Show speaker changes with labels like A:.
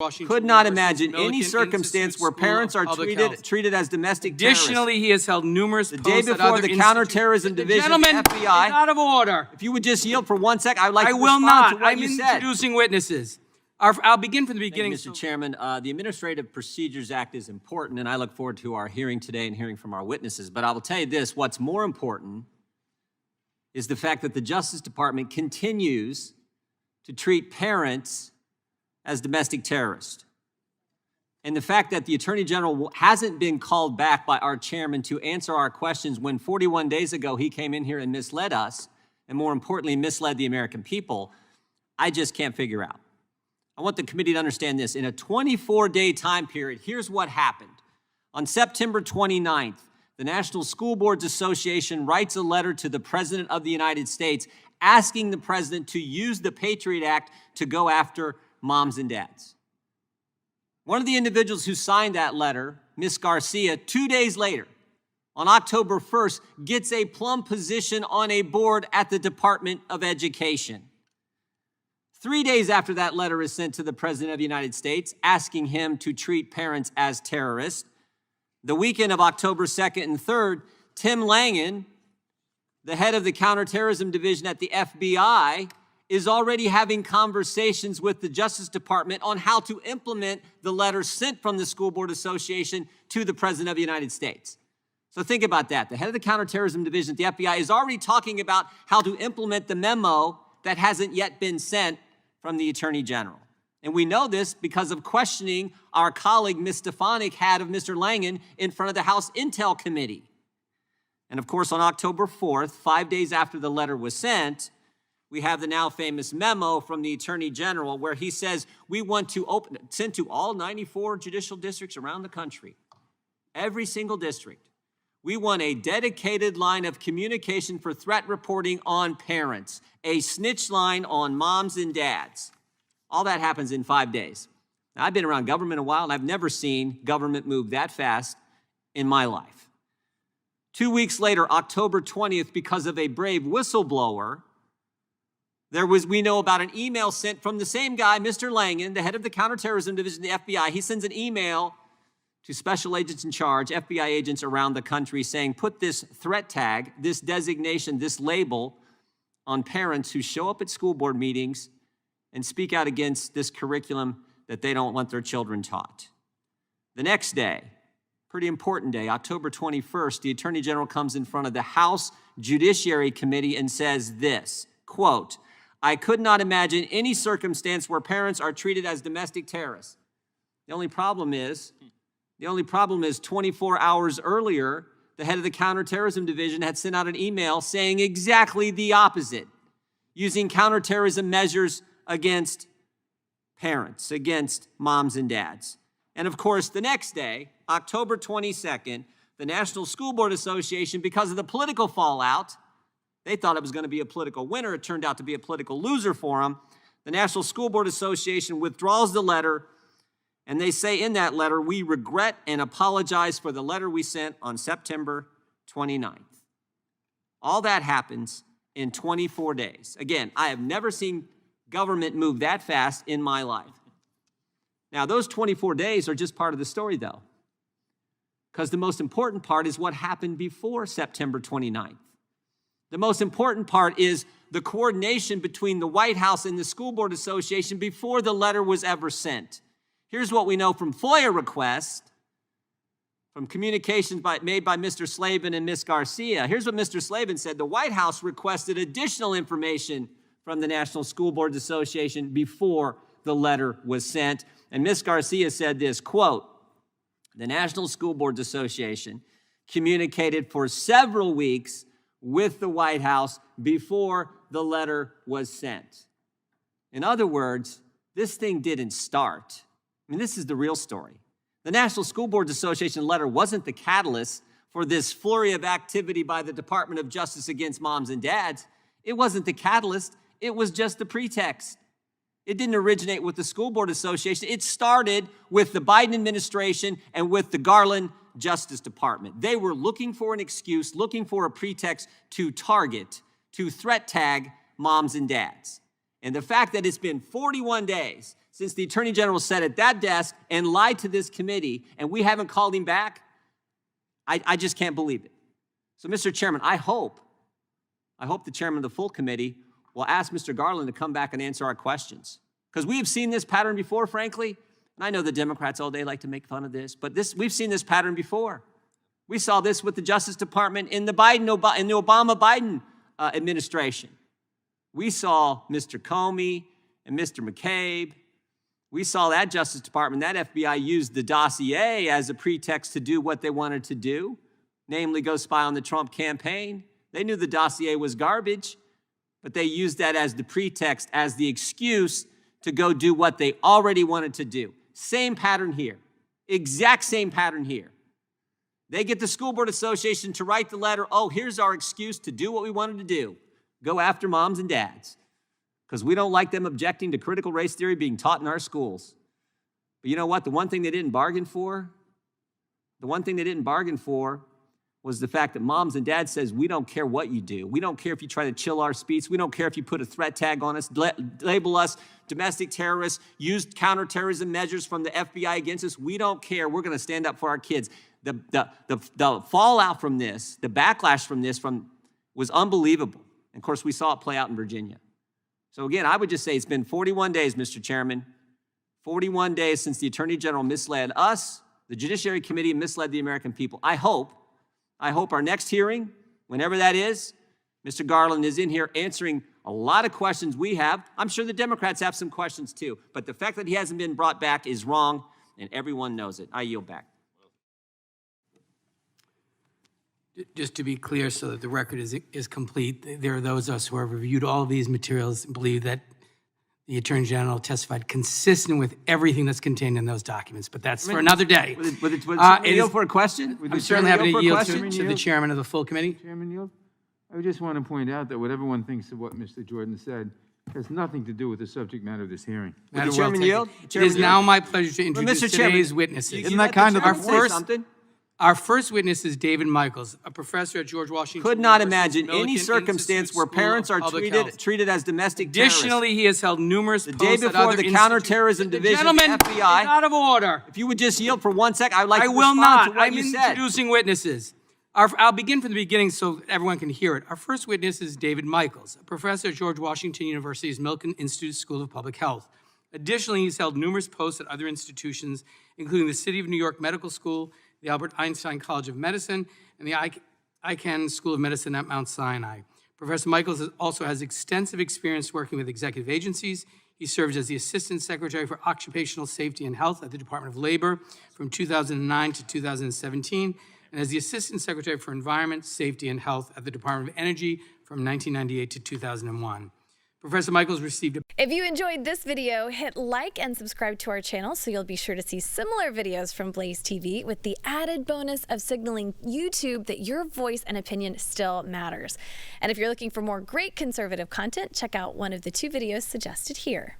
A: Washington
B: Could not
A: University's
B: imagine any
A: Millikan
B: circumstance
A: Institute
B: where
A: School
B: parents
A: of
B: are
A: Public Health.
B: treated as domestic terrorists.
A: Additionally, he has held numerous
B: The
A: posts
B: day
A: at
B: before
A: other
B: the
A: institutes.
B: Counterterrorism Division of the
A: Gentlemen,
B: FBI.
A: it's out of order.
B: If you would just yield for 1 second, I'd like
A: I
B: to
A: will
B: respond
A: not.
B: to what
A: I'm
B: you said.
A: introducing witnesses. I'll begin from the beginning.
B: Thank you, Mr. Chairman. The Administrative Procedures Act is important, and I look forward to our hearing today and hearing from our witnesses. But I will tell you this, what's more important is the fact that the Justice Department continues to treat parents as domestic terrorists. And the fact that the Attorney General hasn't been called back by our chairman to answer our questions when 41 days ago he came in here and misled us, and more importantly, misled the American people, I just can't figure out. I want the committee to understand this. In a 24-day time period, here's what happened. On September 29th, the National School Boards Association writes a letter to the President of the United States asking the President to use the Patriot Act to go after moms and dads. One of the individuals who signed that letter, Ms. Garcia, 2 days later, on October 1st, gets a plum position on a board at the Department of Education. 3 days after that letter is sent to the President of the United States, asking him to treat parents as terrorists, the weekend of October 2nd and 3rd, Tim Langen, the head of the Counterterrorism Division at the FBI, is already having conversations with the Justice Department on how to implement the letter sent from the School Board Association to the President of the United States. So think about that. The head of the Counterterrorism Division at the FBI is already talking about how to implement the memo that hasn't yet been sent from the Attorney General. And we know this because of questioning our colleague, Ms. Stefanik, had of Mr. Langen in front of the House Intel Committee. And of course, on October 4th, 5 days after the letter was sent, we have the now famous memo from the Attorney General where he says, we want to send to all 94 judicial districts around the country, every single district. We want a dedicated line of communication for threat reporting on parents, a snitch line on moms and dads. All that happens in 5 days. Now, I've been around government a while, and I've never seen government move that fast in my life. 2 weeks later, October 20th, because of a brave whistleblower, we know about an email sent from the same guy, Mr. Langen, the head of the Counterterrorism Division of the FBI. He sends an email to special agents in charge, FBI agents around the country, saying, put this threat tag, this designation, this label on parents who show up at school board meetings and speak out against this curriculum that they don't want their children taught. The next day, pretty important day, October 21st, the Attorney General comes in front of the House Judiciary Committee and says this, quote, I could not imagine any circumstance where parents are treated as domestic terrorists. The only problem is 24 hours earlier, the head of the Counterterrorism Division had sent out an email saying exactly the opposite, using counterterrorism measures against parents, against moms and dads. And of course, the next day, October 22nd, the National School Board Association, because of the political fallout, they thought it was going to be a political winner. It turned out to be a political loser for them. The National School Board Association withdraws the letter, and they say in that letter, we regret and apologize for the letter we sent on September 29th. All that happens in 24 days. Again, I have never seen government move that fast in my life. Now, those 24 days are just part of the story, though, because the most important part is what happened before September 29th. The most important part is the coordination between the White House and the School Board Association before the letter was ever sent. Here's what we know from FOIA requests, from communications made by Mr. Slavin and Ms. Garcia. Here's what Mr. Slavin said. The White House requested additional information from the National School Boards Association before the letter was sent. And Ms. Garcia said this, quote, the National School Boards Association communicated for several weeks with the White House before the letter was sent. In other words, this thing didn't start. I mean, this is the real story. The National School Boards Association letter wasn't the catalyst for this flurry of activity by the Department of Justice against moms and dads. It wasn't the catalyst. It was just the pretext. It didn't originate with the School Board Association. It started with the Biden administration and with the Garland Justice Department. They were looking for an excuse, looking for a pretext to target, to threat tag moms and dads. And the fact that it's been 41 days since the Attorney General sat at that desk and lied to this committee, and we haven't called him back? I just can't believe it. So, Mr. Chairman, I hope the chairman of the full committee will ask Mr. Garland to come back and answer our questions. Because we have seen this pattern before, frankly. And I know the Democrats all day like to make fun of this, but we've seen this pattern before. We saw this with the Justice Department in the Obama-Biden administration. We saw Mr. Comey and Mr. McCabe. We saw that Justice Department, that FBI used the dossier as a pretext to do what they wanted to do, namely go spy on the Trump campaign. They knew the dossier was garbage, but they used that as the pretext, as the excuse to go do what they already wanted to do. Same pattern here. Exact same pattern here. They get the School Board Association to write the letter, oh, here's our excuse to do what we wanted to do. Go after moms and dads. Because we don't like them objecting to critical race theory being taught in our schools. But you know what? The one thing they didn't bargain for was the fact that moms and dads says, we don't care what you do. We don't care if you try to chill our speech. We don't care if you put a threat tag on us, label us domestic terrorists, use counterterrorism measures from the FBI against us. We don't care. We're going to stand up for our kids. The fallout from this, the backlash from this was unbelievable. And of course, we saw it play out in Virginia. So again, I would just say it's been 41 days, Mr. Chairman, 41 days since the Attorney General misled us, the Judiciary Committee, misled the American people. I hope our next hearing, whenever that is, Mr. Garland is in here answering a lot of questions we have. I'm sure the Democrats have some questions too, but the fact that he hasn't been brought back is wrong, and everyone knows it. I yield back.
A: Just to be clear, so that the record is complete, there are those of us who have reviewed all of these materials and believe that the Attorney General testified consistent with everything that's contained in those documents, but that's for another day.
B: Would it yield for a question?
A: I'm certainly happy to yield to the chairman of the full committee.
C: Chairman yield? I just want to point out that what everyone thinks of what Mr. Jordan said has nothing to do with the subject matter of this hearing.
B: Would the chairman yield?
A: It is now my pleasure to introduce today's witnesses.
C: Isn't that kind of
A: Our first witness is David Michaels, a professor at George Washington
B: Could not
A: University's
B: imagine any
A: Millikan
B: circumstance
A: Institute
B: where
A: School
B: parents
A: of
B: are
A: Public Health.
B: treated as domestic terrorists.
A: Additionally, he has held numerous
B: The
A: posts
B: day
A: at
B: before
A: other
B: the
A: institutes.
B: counterterrorism division of the
A: Gentlemen,
B: FBI.
A: it's out of order.
B: If you would just yield for 1 sec, I would like
A: I
B: to
A: will
B: respond
A: not.
B: to what
A: I'm
B: you said.
A: introducing witnesses. I'll begin from the beginning so everyone can hear it. Our first witness is David Michaels, a professor at George Washington University's Millikan Institute School of Public Health. Additionally, he's held numerous posts at other institutions, including the City of New York Medical School, the Albert Einstein College of Medicine, and the Icahn School of Medicine at Mount Sinai. Professor Michaels also has extensive experience working with executive agencies. He served as the Assistant Secretary for Occupational Safety and Health at the Department of Labor from 2009 to 2017, and as the Assistant Secretary for Environment, Safety, and Health at the Department of Energy from 1998 to 2001. Professor Michaels received a...
D: If you enjoyed this video, hit like and subscribe to our channel so you'll be sure to see similar videos from BlazeTV with the added bonus of signaling YouTube that your voice and opinion still matters. And if you're looking for more great conservative content, check out one of the 2 videos suggested here.